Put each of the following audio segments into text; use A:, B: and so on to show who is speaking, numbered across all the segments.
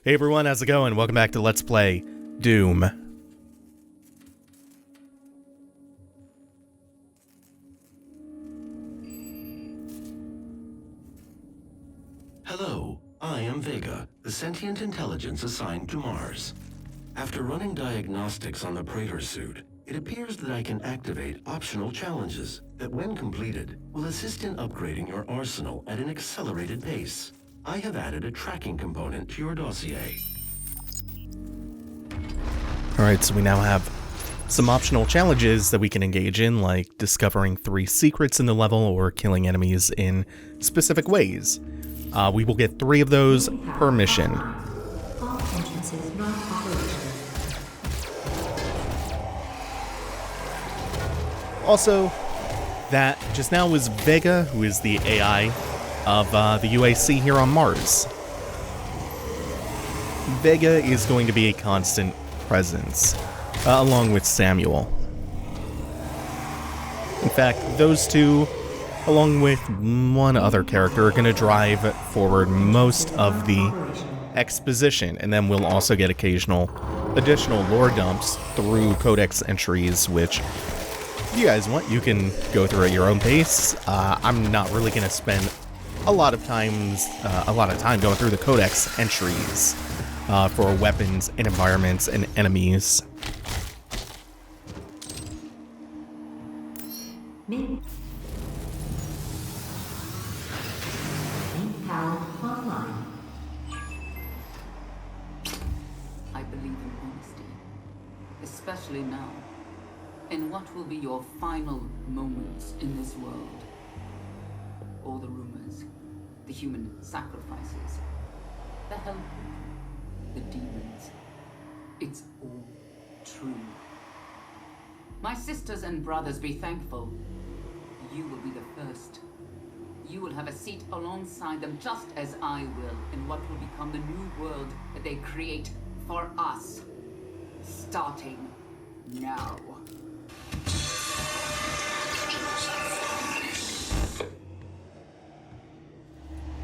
A: Hey everyone, how's it going? Welcome back to Let's Play Doom.
B: Hello, I am Vega, the sentient intelligence assigned to Mars. After running diagnostics on the Praetor suit, it appears that I can activate optional challenges that, when completed, will assist in upgrading your arsenal at an accelerated pace. I have added a tracking component to your dossier.
A: Alright, so we now have some optional challenges that we can engage in, like discovering 3 secrets in the level or killing enemies in specific ways. We will get 3 of those per mission. Also, that just now was Vega, who is the AI of the UAC here on Mars. Vega is going to be a constant presence, along with Samuel. In fact, those two, along with one other character, are going to drive forward most of the exposition, and then we'll also get occasional additional lore dumps through codex entries, which, if you guys want, you can go through at your own pace. I'm not really going to spend a lot of time going through the codex entries for weapons and environments and enemies.
C: I believe in honesty, especially now, in what will be your final moments in this world. All the rumors, the human sacrifices, the hell, the demons, it's all true. My sisters and brothers, be thankful. You will be the first. You will have a seat alongside them, just as I will, in what will become the new world that they create for us. Starting now.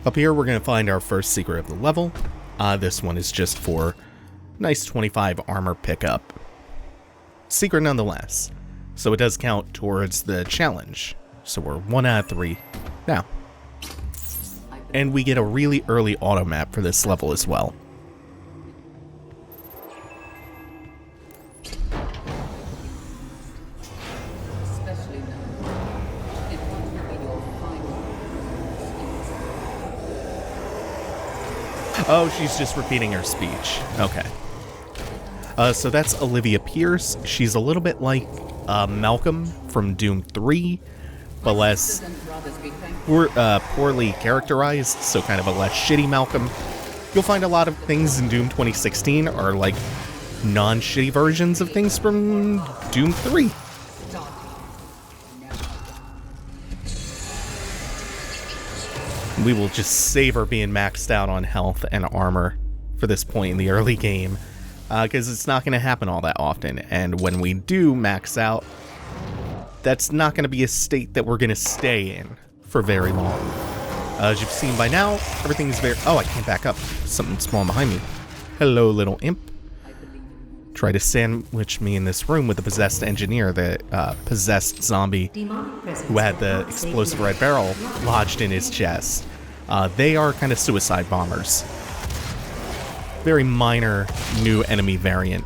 A: Up here, we're going to find our first secret of the level. This one is just for nice 25 armor pickup. Secret nonetheless, so it does count towards the challenge. So we're 1 out of 3 now. And we get a really early auto map for this level as well. Oh, she's just repeating her speech. Okay. So that's Olivia Pierce. She's a little bit like Malcolm from Doom 3, but less poorly characterized, so kind of a less shitty Malcolm. You'll find a lot of things in Doom 2016 are like non-shitty versions of things from Doom 3. We will just savor being maxed out on health and armor for this point in the early game, because it's not going to happen all that often, and when we do max out, that's not going to be a state that we're going to stay in for very long. As you've seen by now, everything's very... Oh, I can't back up. Something small behind me. Hello, little imp. Try to sandwich me in this room with the possessed engineer, the possessed zombie who had the explosive red barrel lodged in his chest. They are kind of suicide bombers. Very minor new enemy variant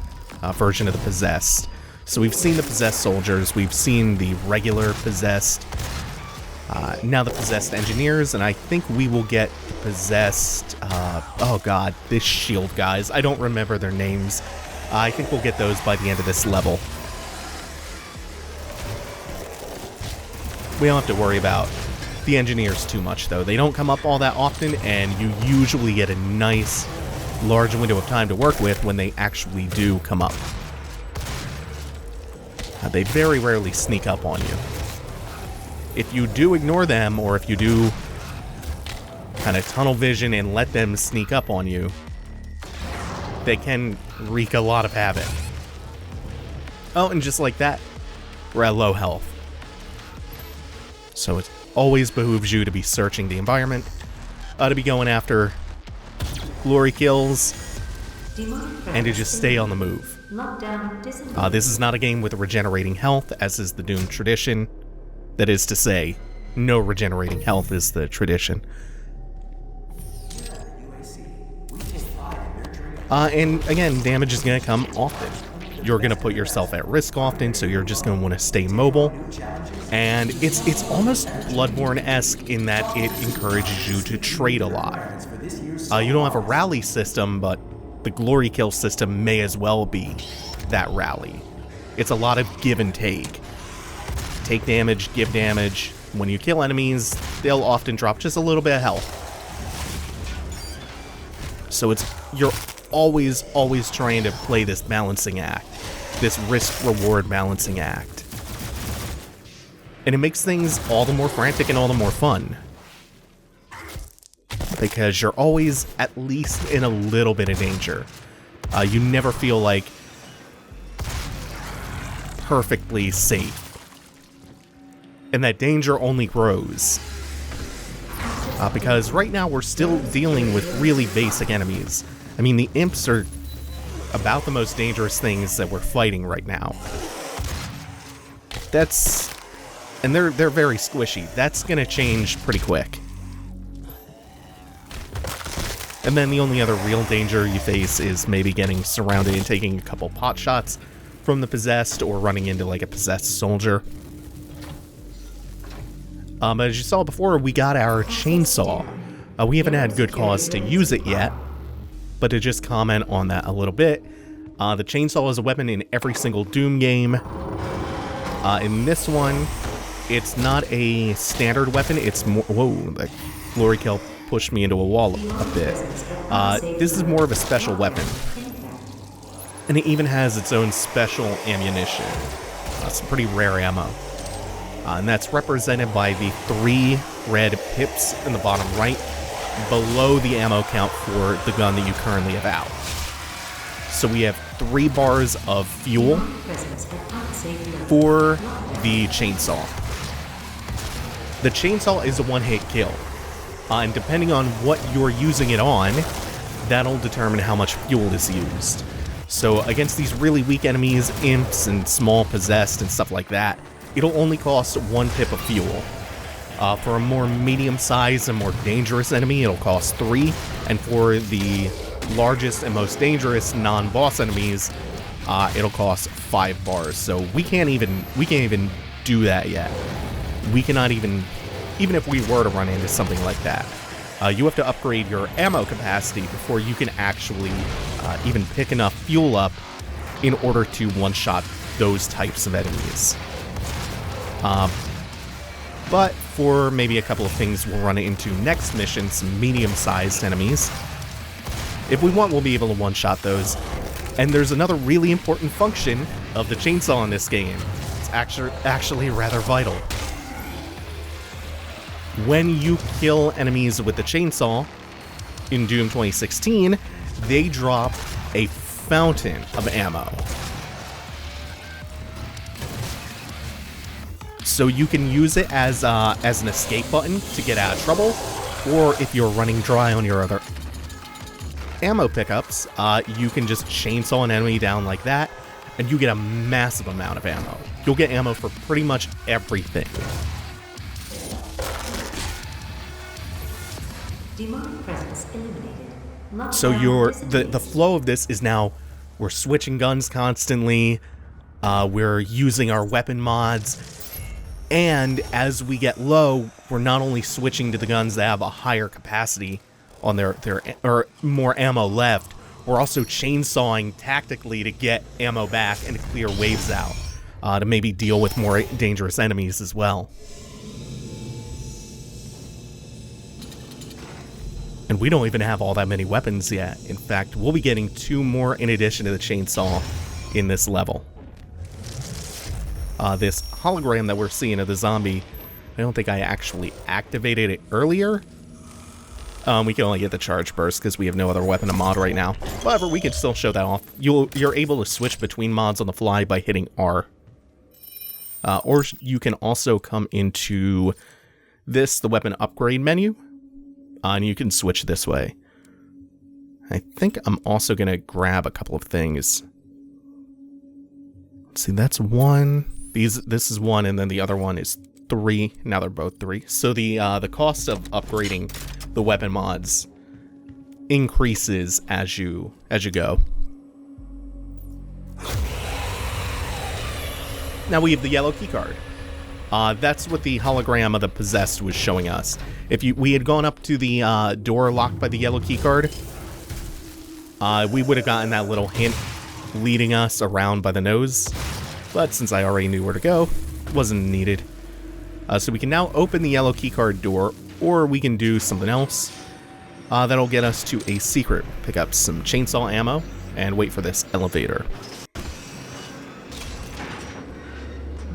A: version of the possessed. So we've seen the possessed soldiers, we've seen the regular possessed, now the possessed engineers, and I think we will get the possessed, oh god, this shield guys, I don't remember their names. I think we'll get those by the end of this level. We don't have to worry about the engineers too much, though. They don't come up all that often, and you usually get a nice, large window of time to work with when they actually do come up. They very rarely sneak up on you. If you do ignore them, or if you do kind of tunnel vision and let them sneak up on you, they can wreak a lot of havoc. Oh, and just like that, we're at low health. So it always behooves you to be searching the environment, to be going after glory kills, and to just stay on the move. This is not a game with regenerating health, as is the Doom tradition. That is to say, no regenerating health is the tradition. And again, damage is going to come often. You're going to put yourself at risk often, so you're just going to want to stay mobile. And it's almost Bloodborne-esque in that it encourages you to trade a lot. You don't have a rally system, but the glory kill system may as well be that rally. It's a lot of give and take. Take damage, give damage. When you kill enemies, they'll often drop just a little bit of health. So you're always trying to play this balancing act, this risk-reward balancing act. And it makes things all the more frantic and all the more fun. Because you're always at least in a little bit of danger. You never feel like perfectly safe. And that danger only grows. Because right now we're still dealing with really basic enemies. I mean, the imps are about the most dangerous things that we're fighting right now. And they're very squishy. That's gonna change pretty quick. And then the only other real danger you face is maybe getting surrounded and taking a couple pot shots from the possessed, or running into like a possessed soldier. As you saw before, we got our chainsaw. We haven't had good cause to use it yet, but to just comment on that a little bit, the chainsaw is a weapon in every single Doom game. In this one, it's not a standard weapon, it's more... Whoa, the glory kill pushed me into a wall a bit. This is more of a special weapon. And it even has its own special ammunition. Some pretty rare ammo. And that's represented by the 3 red pips in the bottom right, below the ammo count for the gun that you currently have out. So we have 3 bars of fuel for the chainsaw. The chainsaw is a one-hit kill. And depending on what you're using it on, that'll determine how much fuel is used. So against these really weak enemies, imps and small possessed and stuff like that, it'll only cost 1 pip of fuel. For a more medium-sized and more dangerous enemy, it'll cost 3. And for the largest and most dangerous non-boss enemies, it'll cost 5 bars. So we can't even do that yet. We cannot even if we were to run into something like that. You have to upgrade your ammo capacity before you can actually even pick enough fuel up in order to one-shot those types of enemies. But for maybe a couple of things we'll run into next mission, some medium-sized enemies. If we want, we'll be able to one-shot those. And there's another really important function of the chainsaw in this game. It's actually rather vital. When you kill enemies with the chainsaw in Doom 2016, they drop a fountain of ammo. So you can use it as an escape button to get out of trouble, or if you're running dry on your other ammo pickups, you can just chainsaw an enemy down like that, and you get a massive amount of ammo. You'll get ammo for pretty much everything. So the flow of this is now we're switching guns constantly, we're using our weapon mods, and as we get low, we're not only switching to the guns that have a higher capacity on their or more ammo left, we're also chainsawing tactically to get ammo back and to clear waves out, to maybe deal with more dangerous enemies as well. And we don't even have all that many weapons yet. In fact, we'll be getting 2 more in addition to the chainsaw in this level. This hologram that we're seeing of the zombie, I don't think I actually activated it earlier. We can only get the charge burst because we have no other weapon to mod right now. However, we can still show that off. You're able to switch between mods on the fly by hitting R. Or you can also come into the weapon upgrade menu. And you can switch this way. I think I'm also going to grab a couple of things. Let's see, that's 1. This is 1, and then the other one is 3. Now they're both 3. So the cost of upgrading the weapon mods increases as you go. Now we have the yellow keycard. That's what the hologram of the possessed was showing us. If we had gone up to the door locked by the yellow keycard, we would have gotten that little hint leading us around by the nose. But since I already knew where to go, it wasn't needed. So we can now open the yellow keycard door, or we can do something else that'll get us to a secret. Pick up some chainsaw ammo and wait for this elevator.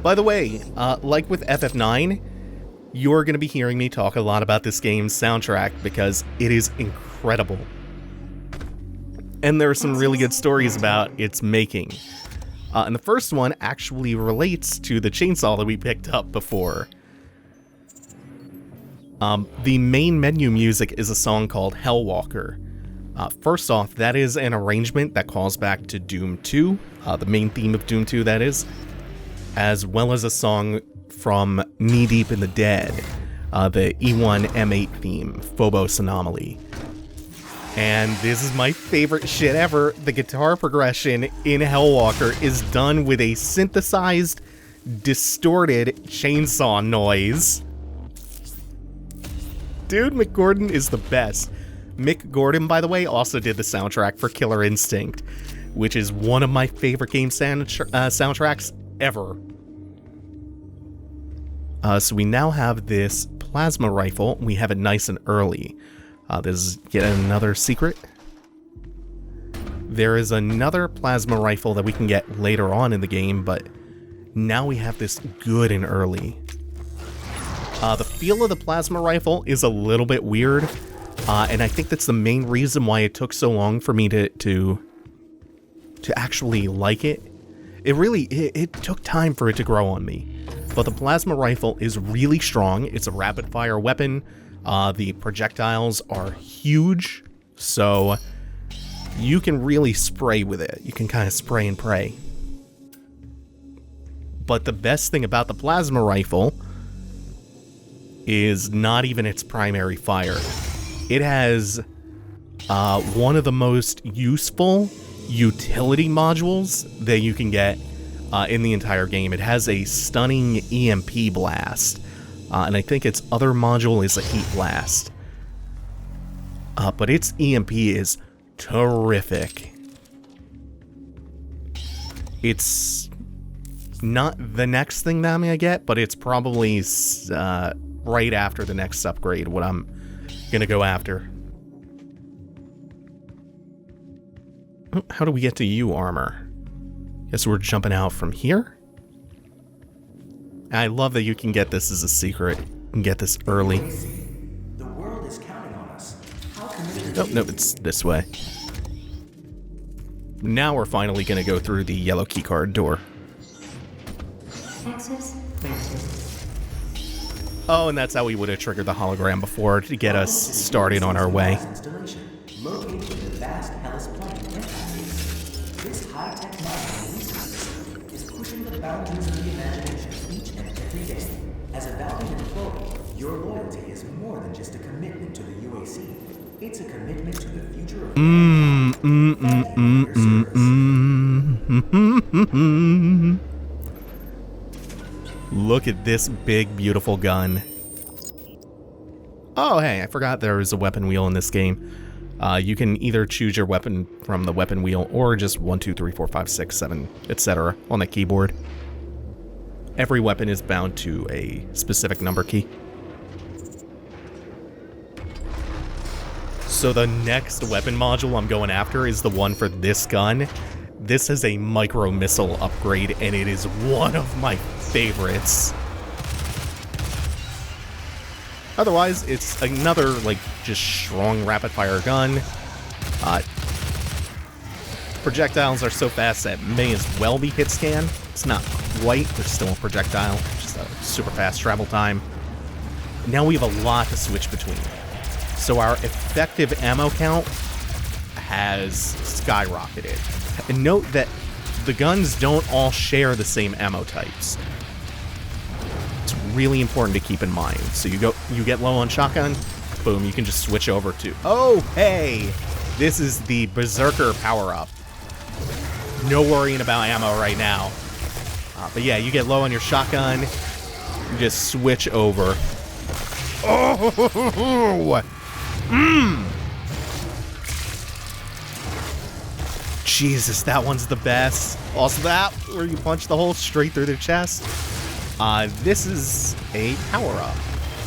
A: By the way, like with FF9, you're going to be hearing me talk a lot about this game's soundtrack because it is incredible. And there are some really good stories about its making. And the first one actually relates to the chainsaw that we picked up before. The main menu music is a song called Hellwalker. First off, that is an arrangement that calls back to Doom 2, the main theme of Doom 2, that is, as well as a song from Knee Deep in the Dead, the E1 M8 theme, Phobos Anomaly. And this is my favorite shit ever. The guitar progression in Hellwalker is done with a synthesized, distorted chainsaw noise. Dude, Mick Gordon is the best. Mick Gordon, by the way, also did the soundtrack for Killer Instinct, which is one of my favorite game soundtracks ever. So we now have this plasma rifle. We have it nice and early. There's yet another secret. There is another plasma rifle that we can get later on in the game, but now we have this good and early. The feel of the plasma rifle is a little bit weird, and I think that's the main reason why it took so long for me to actually like it. It took time for it to grow on me. But the plasma rifle is really strong. It's a rapid-fire weapon. The projectiles are huge, so you can really spray with it. You can kind of spray and pray. But the best thing about the plasma rifle is not even its primary fire. It has one of the most useful utility modules that you can get in the entire game. It has a stunning EMP blast, and I think its other module is a heat blast. But its EMP is terrific. It's not the next thing that I'm gonna get, but it's probably right after the next upgrade what I'm gonna go after. How do we get to you, armor? Guess we're jumping out from here? I love that you can get this as a secret. You can get this early.
D: The world is counting on us. How committed
A: Oh, no, it's this way. Now we're finally gonna go through the yellow keycard door.
E: Access granted.
A: Oh, and that's how we would have triggered the hologram before to get us started on our way.
D: Installation located in the vast Hellas Plain impact base. This high-tech mining resource is pushing the boundaries of the imagination each and every day. As a valued employee, your loyalty is more than just a commitment to the UAC. It's a commitment to the future of
A: Look at this big, beautiful gun. Oh, hey, I forgot there was a weapon wheel in this game. You can either choose your weapon from the weapon wheel or just 1, 2, 3, 4, 5, 6, 7, etc. on the keyboard. Every weapon is bound to a specific number key. So the next weapon module I'm going after is the one for this gun. This is a micro missile upgrade, and it is one of my favorites. Otherwise, it's another, like, just strong rapid-fire gun. Projectiles are so fast that may as well be hit scan. It's not quite, there's still a projectile, just a super fast travel time. Now we have a lot to switch between. So our effective ammo count has skyrocketed. And note that the guns don't all share the same ammo types. It's really important to keep in mind. So you get low on shotgun, boom, you can just switch over to, oh, hey, this is the Berserker Powerup. No worrying about ammo right now. But yeah, you get low on your shotgun, you just switch over. Oh! Jesus, that one's the best. Also that, where you punch the hole straight through their chest. This is a power-up.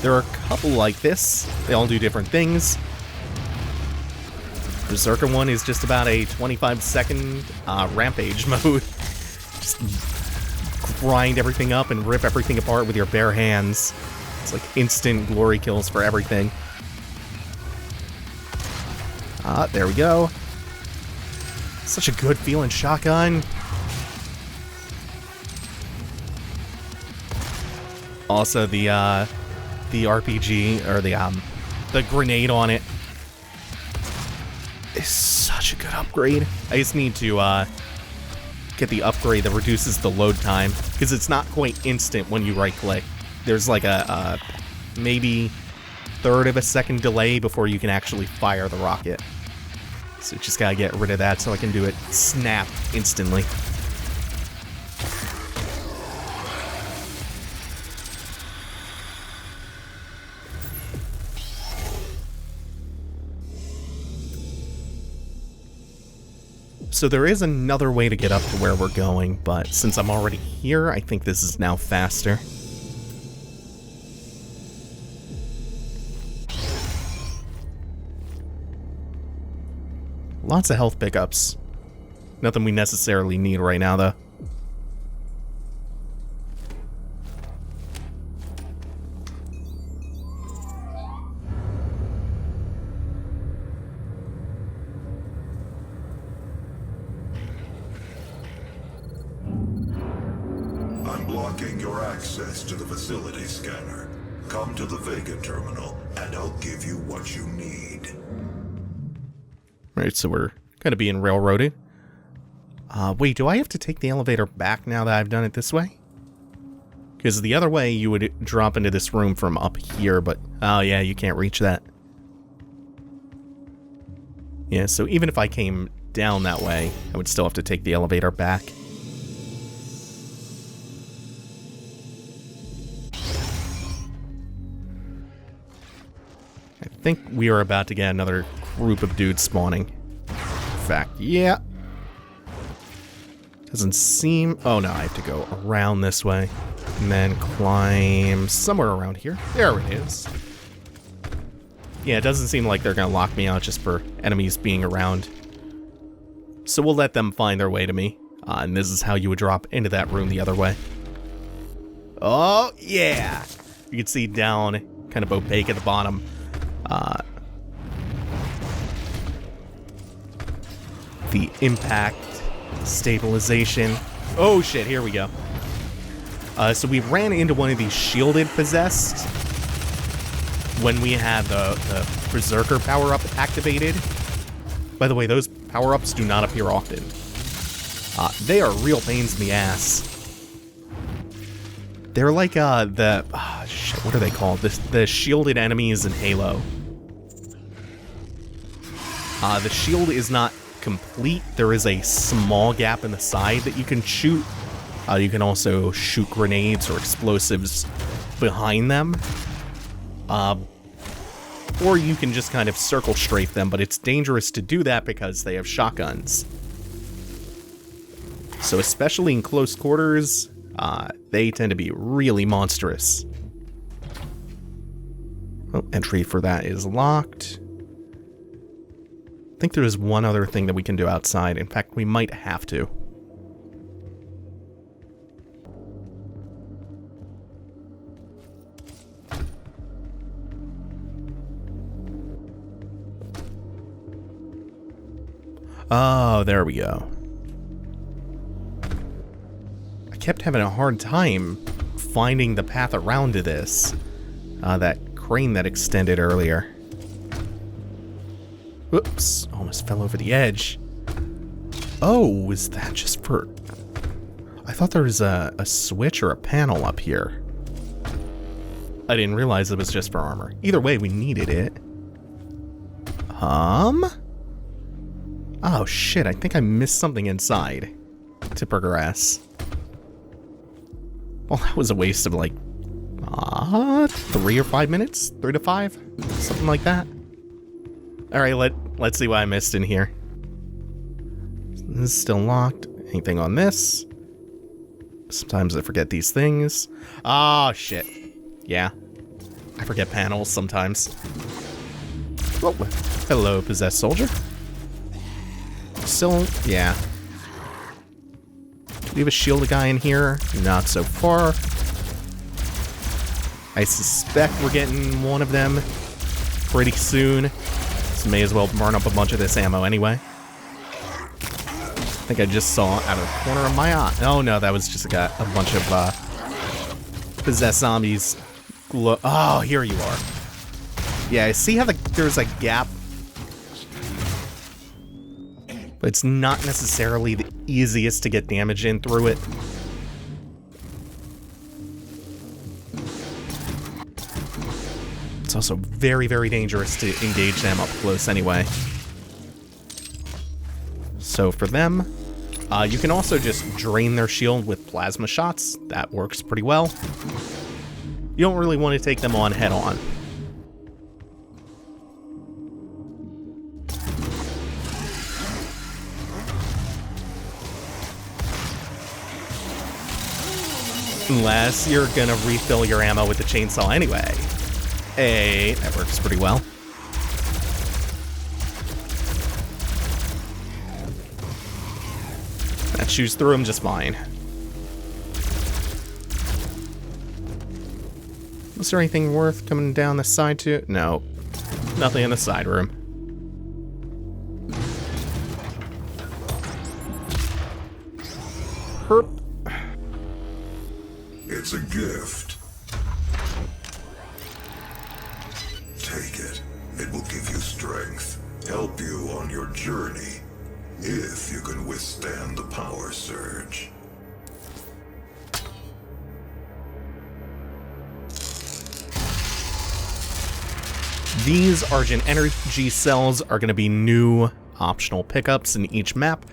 A: There are a couple like this. They all do different things. Berserker one is just about a 25-second rampage mode. Just grind everything up and rip everything apart with your bare hands. It's like instant glory kills for everything. There we go. Such a good feeling shotgun. Also the RPG, or the grenade on it is such a good upgrade. I just need to get the upgrade that reduces the load time, because it's not quite instant when you right click. There's like a maybe third of a second delay before you can actually fire the rocket. So just gotta get rid of that so I can do it snap instantly. So there is another way to get up to where we're going, but since I'm already here, I think this is now faster. Lots of health pickups. Nothing we necessarily need right now, though.
E: I'm blocking your access to the facility scanner. Come to the Vega terminal, and I'll give you what you need.
A: Right, so we're gonna be in railroaded. Wait, do I have to take the elevator back now that I've done it this way? Because the other way you would drop into this room from up here, but oh yeah, you can't reach that. Yeah, so even if I came down that way, I would still have to take the elevator back. I think we are about to get another group of dudes spawning. In fact, yeah. Doesn't seem... Oh no, I have to go around this way. And then climb somewhere around here. There it is. Yeah, it doesn't seem like they're going to lock me out just for enemies being around. So we'll let them find their way to me. And this is how you would drop into that room the other way. Oh, yeah! You can see down, kind of opaque at the bottom. The impact, stabilization. Oh shit, here we go. So we ran into one of these shielded possessed when we had the Berserker Powerup activated. By the way, those power-ups do not appear often. They are real pains in the ass. They're like shit, what are they called? The shielded enemies in Halo. The shield is not complete. There is a small gap in the side that you can shoot. You can also shoot grenades or explosives behind them. Or you can just kind of circle strafe them, but it's dangerous to do that because they have shotguns. So especially in close quarters, they tend to be really monstrous. Well, entry for that is locked. I think there is one other thing that we can do outside. In fact, we might have to. Oh, there we go. I kept having a hard time finding the path around to this. That crane that extended earlier. Oops, almost fell over the edge. Oh, is that just for... I thought there was a switch or a panel up here. I didn't realize it was just for armor. Either way, we needed it. Oh shit, I think I missed something inside to progress. Well, that was a waste of like 3 or 5 minutes? 3 to 5? Something like that. Alright, let's see what I missed in here. This is still locked. Anything on this? Sometimes I forget these things. Oh, shit. Yeah. I forget panels sometimes. Whoa. Hello, possessed soldier. Still, yeah. Do we have a shielded guy in here? Not so far. I suspect we're getting one of them pretty soon. So may as well burn up a bunch of this ammo anyway. I think I just saw out of the corner of my eye. Oh no, that was just a bunch of possessed zombies. Oh, here you are. Yeah, I see how there's a gap. But it's not necessarily the easiest to get damage in through it. It's also very, very dangerous to engage them up close anyway. So for them, you can also just drain their shield with plasma shots. That works pretty well. You don't really want to take them on head on. Unless you're gonna refill your ammo with the chainsaw anyway. Hey, that works pretty well. That chews through them just fine. Was there anything worth coming down the side to? No. Nothing in the side room. Herp.
E: It's a gift. Take it. It will give you strength, help you on your journey, if you can withstand the power surge.
A: These Argent Energy Cells are going to be new optional pickups in each map,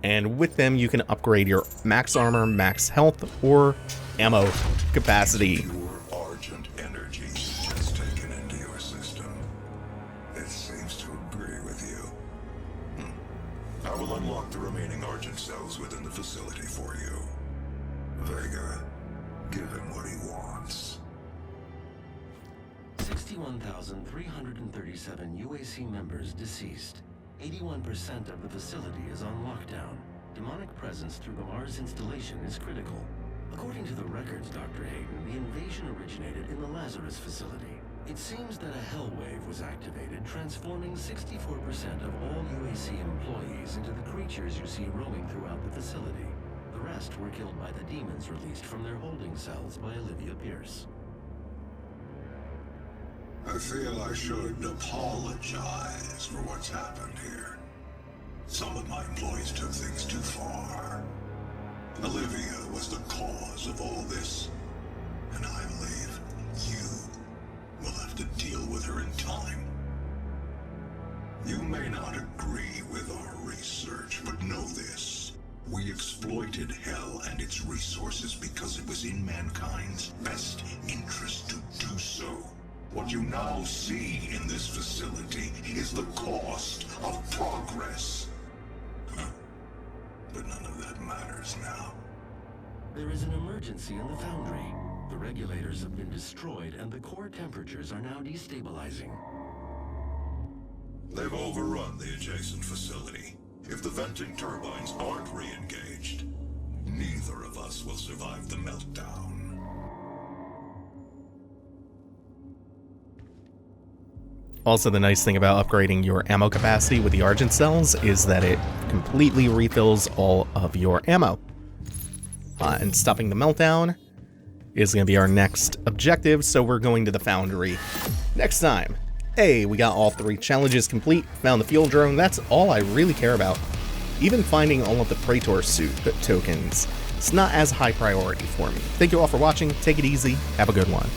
A: and with them you can upgrade your max armor, max health, or ammo capacity.
E: Your Argent energy is taken into your system. It seems to agree with you. I will unlock the remaining Argent cells within the facility for you. Vega, give him what he wants.
B: 61,337 UAC members deceased. 81% of the facility is on lockdown. Demonic presence through the Mars installation is critical. According to the records, Dr. Hayden, the invasion originated in the Lazarus facility. It seems that a hell wave was activated, transforming 64% of all UAC employees into the creatures you see roaming throughout the facility. The rest were killed by the demons released from their holding cells by Olivia Pierce.
E: I feel I should apologize for what's happened here. Some of my employees took things too far. Olivia was the cause of all this, and I believe you will have to deal with her in time. You may not agree with our research, but know this. We exploited Hell and its resources because it was in mankind's best interest to do so. What you now see in this facility is the cost of progress. But none of that matters now.
B: There is an emergency in the foundry. The regulators have been destroyed and the core temperatures are now destabilizing.
E: They've overrun the adjacent facility. If the venting turbines aren't re-engaged, neither of us will survive the meltdown.
A: Also, the nice thing about upgrading your ammo capacity with the Argent Cells is that it completely refills all of your ammo. And stopping the meltdown is going to be our next objective, so we're going to the foundry next time. Hey, we got all 3 challenges complete, found the fuel drone, that's all I really care about. Even finding all of the Praetor suit tokens, it's not as high priority for me. Thank you all for watching, take it easy, have a good one.